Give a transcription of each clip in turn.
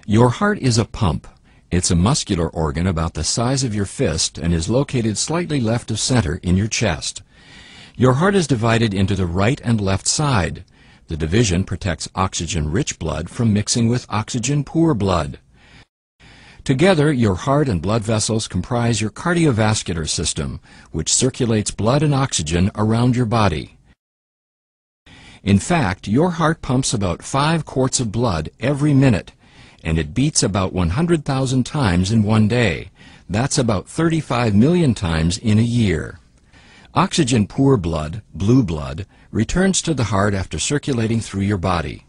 Your heart is a pump. It's a muscular organ about the size of your fist and is located slightly left of center in your chest. Your heart is divided into the right and left side. The division protects oxygen-rich blood from mixing with oxygen-poor blood. Together, your heart and blood vessels comprise your cardiovascular system, which circulates blood and oxygen around your body. In fact, your heart pumps about 5 quarts of blood every minute, and it beats about 100,000 times in one day. That's about 35 million times in a year. Oxygen-poor blood, blue blood, returns to the heart after circulating through your body.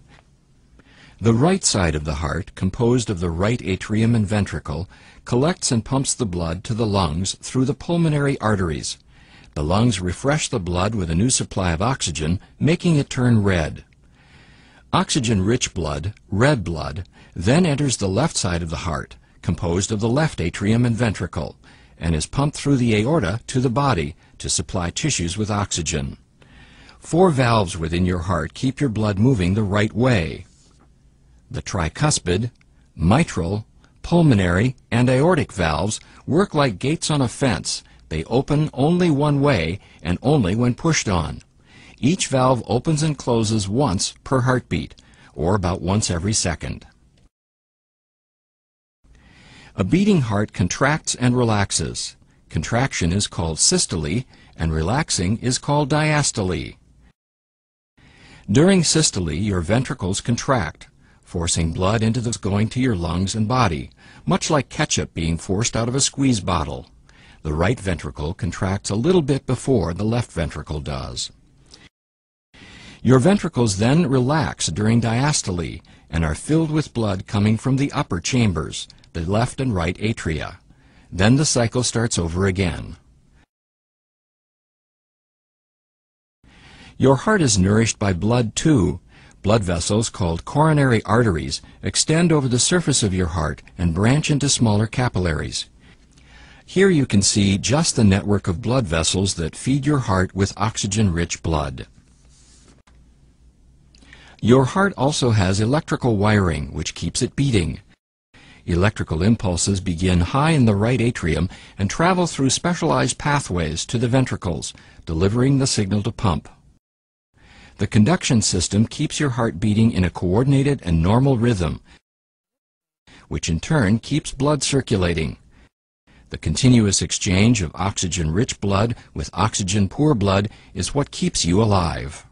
The right side of the heart, composed of the right atrium and ventricle, collects and pumps the blood to the lungs through the pulmonary arteries. The lungs refresh the blood with a new supply of oxygen, making it turn red. Oxygen-rich blood, red blood, then enters the left side of the heart, composed of the left atrium and ventricle, and is pumped through the aorta to the body to supply tissues with oxygen. 4 valves within your heart keep your blood moving the right way. The tricuspid, mitral, pulmonary, and aortic valves work like gates on a fence. They open only one way and only when pushed on. Each valve opens and closes once per heartbeat, or about once every second. A beating heart contracts and relaxes. Contraction is called systole, and relaxing is called diastole. During systole, your ventricles contract, forcing blood into the going to your lungs and body, much like ketchup being forced out of a squeeze bottle. The right ventricle contracts a little bit before the left ventricle does. Your ventricles then relax during diastole and are filled with blood coming from the upper chambers, the left and right atria. Then the cycle starts over again. Your heart is nourished by blood too. Blood vessels called coronary arteries extend over the surface of your heart and branch into smaller capillaries. Here you can see just the network of blood vessels that feed your heart with oxygen-rich blood. Your heart also has electrical wiring, which keeps it beating. Electrical impulses begin high in the right atrium and travel through specialized pathways to the ventricles, delivering the signal to pump. The conduction system keeps your heart beating in a coordinated and normal rhythm, which in turn keeps blood circulating. The continuous exchange of oxygen-rich blood with oxygen-poor blood is what keeps you alive.